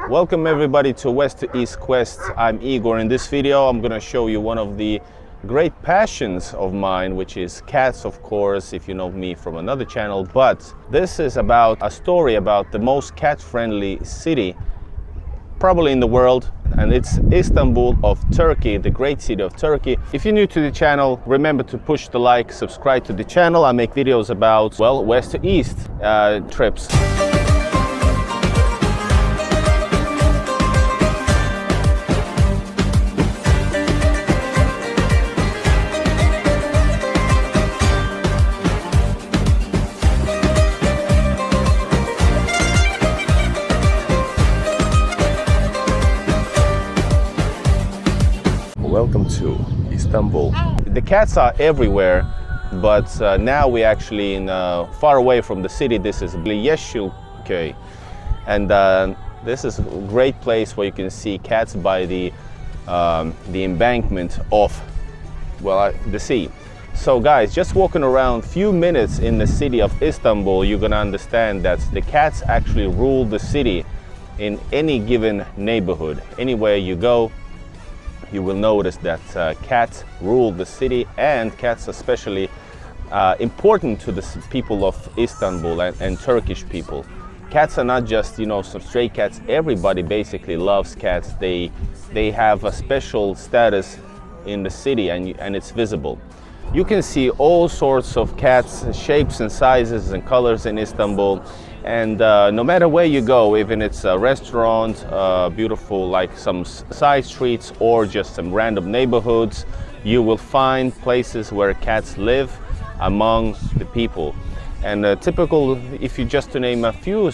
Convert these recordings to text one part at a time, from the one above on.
Welcome everybody to West to East Quest. I'm Igor. In this video I'm going to show you one of the great passions of mine, which is cats, of course, if you know me from another channel. But this is about a story about the most cat-friendly city probably in the world, and it's Istanbul of Turkey, the great city of Turkey. If you're new to the channel, remember to push the like, subscribe to the channel. I make videos about, well, west to east trips. Welcome to Istanbul. The cats are everywhere, but now we're actually in far away from the city. This is relocate, and this is a great place where you can see cats by the embankment of, well, the sea. So guys, just walking around few minutes in the city of Istanbul, you're gonna understand that the cats actually rule the city in any given neighborhood. Anywhere you go, you will notice that cats rule the city, and cats are especially important to the people of Istanbul and Turkish people. Cats are not just, you know, some stray cats. Everybody basically loves cats. They have a special status in the city, and it's visible. You can see all sorts of cats, shapes and sizes and colors in Istanbul. And no matter where you go, even it's a restaurant, beautiful like some side streets or just some random neighborhoods, you will find places where cats live among the people. And typical, if you just to name a few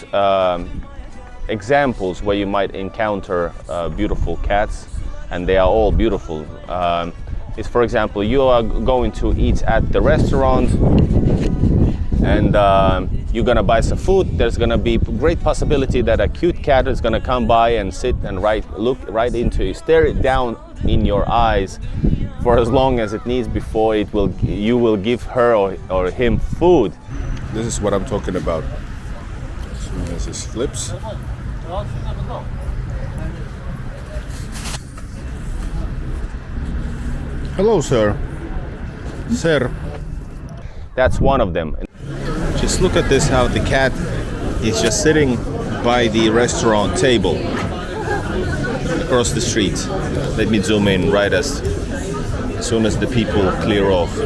examples where you might encounter beautiful cats, and they are all beautiful, is, for example, you are going to eat at the restaurant, and you're gonna buy some food. There's gonna be great possibility that a cute cat is gonna come by and sit and look right into you, stare it down in your eyes for as long as it needs before you will give her or him food. This is what I'm talking about. As soon as this flips. Hello, sir. Sir. That's one of them. Just look at this, how the cat is just sitting by the restaurant table across the street. Let me zoom in right as soon as the people clear off.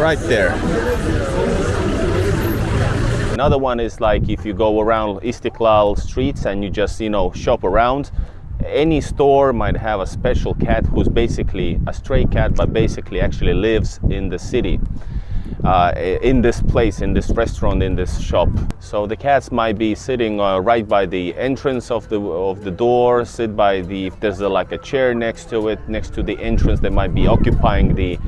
Right there. Another one is like if you go around Istiklal streets and you just, you know, shop around. Any store might have a special cat who's basically a stray cat, but basically actually lives in the city, in this place, in this restaurant, in this shop. So the cats might be sitting right by the entrance of the door, sit by the, if there's like a chair next to it, next to the entrance, they might be occupying the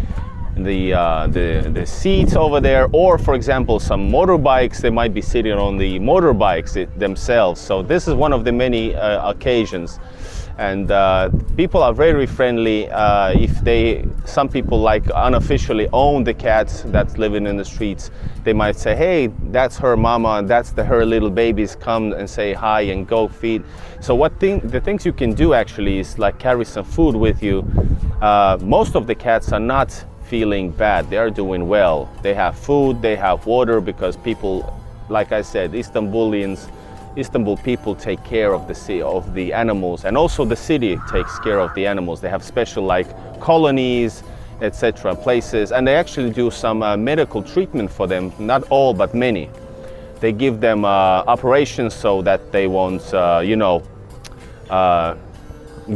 seats over there, or for example some motorbikes, they might be sitting on the motorbikes themselves. So this is one of the many occasions, and people are very friendly. Some people like unofficially own the cats that's living in the streets. They might say, hey, that's her mama, and that's her little babies, come and say hi and go feed. So the things you can do actually is like carry some food with you. Most of the cats are not feeling bad, they are doing well. They have food, they have water, because people, like I said, Istanbul people take care of the animals, and also the city takes care of the animals. They have special like colonies, etc., places, and they actually do some medical treatment for them. Not all, but many. They give them operations so that they won't,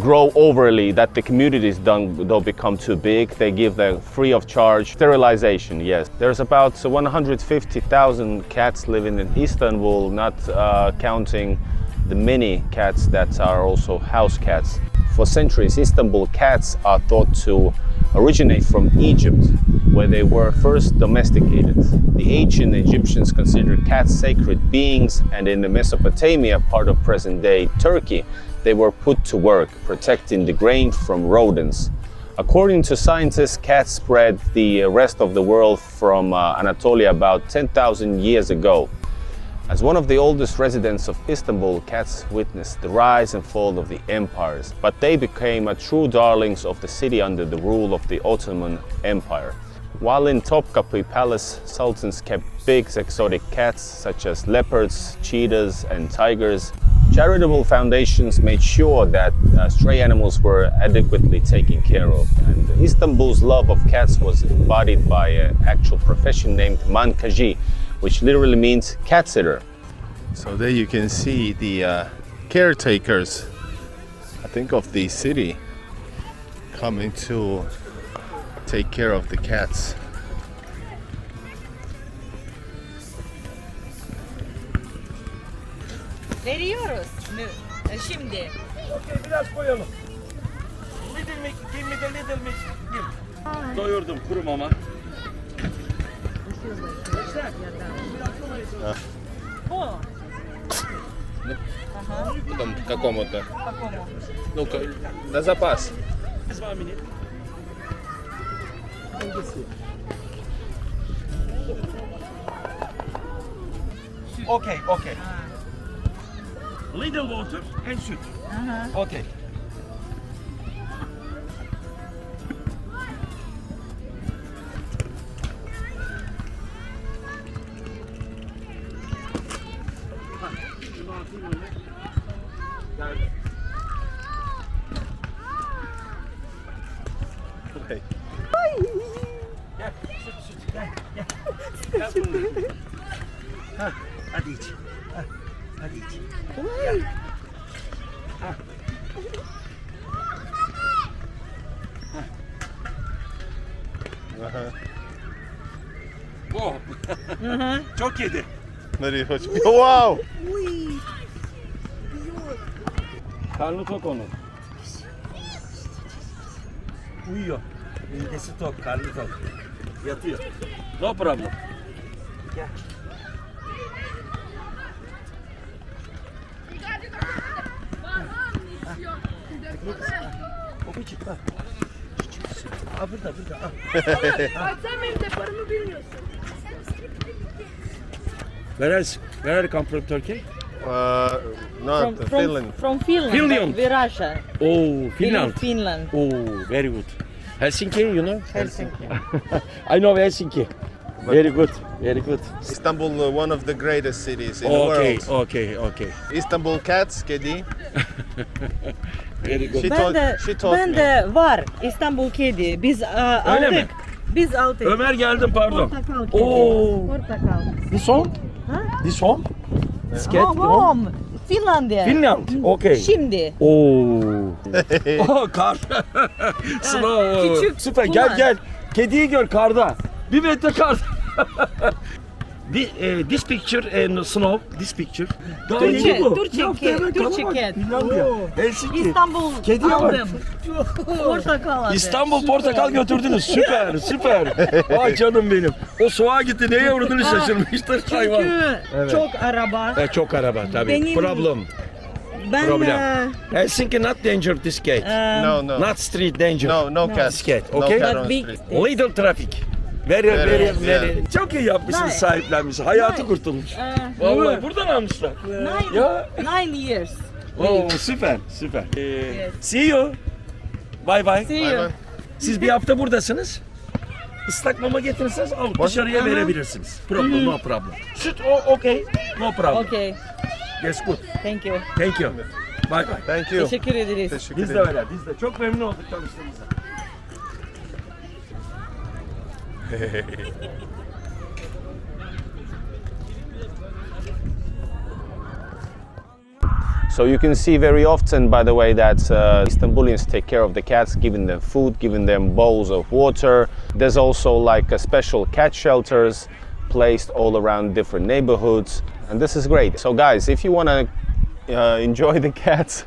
grow overly, that the communities don't become too big. They give them free of charge sterilization. Yes, there's about 150,000 cats living in Istanbul, not counting the many cats that are also house cats. For centuries, Istanbul cats are thought to originate from Egypt, where they were first domesticated. The ancient Egyptians considered cats sacred beings, and in the Mesopotamia, part of present-day Turkey, they were put to work protecting the grain from rodents. According to scientists, cats spread the rest of the world from Anatolia about 10,000 years ago. As one of the oldest residents of Istanbul, cats witnessed the rise and fall of the empires, but they became true darlings of the city under the rule of the Ottoman Empire. While in Topkapi Palace, sultans kept big exotic cats such as leopards, cheetahs and tigers. Charitable foundations made sure that stray animals were adequately taken care of. And Istanbul's love of cats was embodied by an actual profession named mankaji, which literally means cat sitter. So there you can see the caretakers, I think, of the city coming to take care of the cats. Veriyoruz şimdi. Okey, biraz koyalım. Little mix, give me the little mix. Give. Doyurdum kuru mama. Bu. Потом какому-то. Ну-ка, на запас. З вами ні. Okay, okay. Little water and süt. Okay. Okay. Gel, süt, gel, gel. Gel bunu. Ha, hadi iç. Ha, hadi iç. Gel. Ha. Oh. Çok yedi. Nereye kaçıyor? Wow! Karnı tok onun. Uyuyor. Midesi tok, karnı tok. Yatıyor. No problem. Gel. O küçük bak. Aa, burada. Bak sen benim deparımı bilmiyorsun. Where are you come from Turkey? Not Finland. From Finland. Finland. We Russia. Oh, Finland. Finland. Oh, very good. Helsinki, you know? Helsinki. I know Helsinki. Very good, very good. Istanbul, one of the greatest cities in the Okay, world. okay. Istanbul cats, kedi. Very good. She Ben taught me. de var İstanbul kedi. Biz aldık. mi? Biz aldık. Ömer geldim pardon. Portakal kedi. Oo. Portakal. This home? Ha? This home? This cat Home. Finlandiya. Finland, okay. Şimdi. Oo. Oh, kar. Snow. küçük Süper, kuman. gel. Kediyi gör karda. 1 metre karda. This picture and snow. This picture. Daha Türkçe, yeni bu. Türkçe Bir hafta evvel Türkçe karı var. cat. Finlandiya. Helsinki. İstanbul Kediye bak. aldım. Portakal aldım. İstanbul portakal götürdünüz. Süper. Ay canım benim. O soğuğa gitti. Neye uğradığını şaşırmıştır hayvan. Çünkü çok araba. Çok araba tabii. Benim- Problem. Helsinki not danger this cat. No. Not street danger. No cat. This cat, No okay? cat But on big. street. Little traffic. Very. yeah. Çok iyi yapmışsınız, Nice. sahiplenmiş. Hayatı Nice. kurtulmuş. Vallahi buradan almışlar. Ya. 9 years. Oo, süper. See you. Bye. See you. Siz bir hafta buradasınız. Islak mama getirirseniz alıp dışarıya verebilirsiniz. No problem. Süt okay. No problem. Okay. Yes, good. Thank you. Thank you. Bye. Thank you. Teşekkür ederiz. Teşekkür Biz de ederim. öyle. Biz de çok memnun olduk tanıştığımıza. So you can see very often, by the way, that Istanbulians take care of the cats, giving them food, giving them bowls of water. There's also like a special cat shelters placed all around different neighborhoods, and this is great. So guys, if you want to enjoy the cats,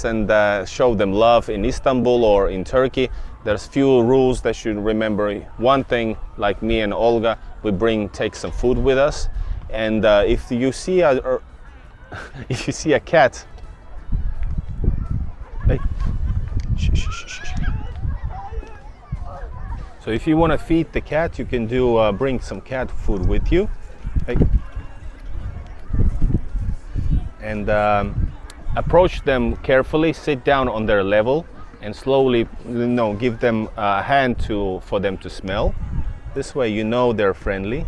and show them love in Istanbul or in Turkey, there's few rules that you should remember. One thing, like me and Olga, we take some food with us. And if you see a cat, hey. Shh. So if you want to feed the cat, you can bring some cat food with you. Hey. And approach them carefully, sit down on their level, and slowly, give them a hand for them to smell. This way you know they're friendly,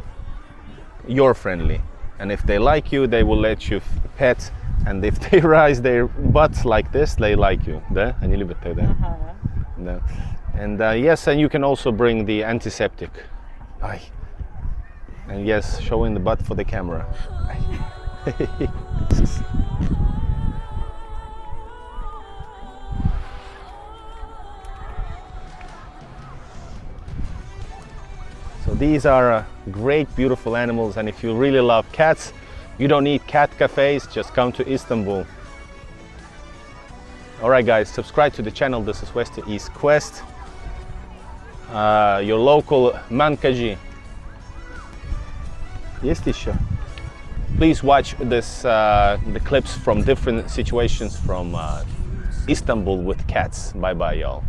you're friendly. And if they like you, they will let you pet. And if they raise their butts like this, they like you. Да? Они любят тогда. Да. And yes, and you can also bring the antiseptic. Ay. And yes, showing the butt for the camera. So these are great, beautiful animals, and if you really love cats, you don't need cat cafes, just come to Istanbul. Alright guys, subscribe to the channel. This is West to East Quest. Your local Mankaji. Есть еще? Please watch the clips from different situations from Istanbul with cats. Bye bye y'all.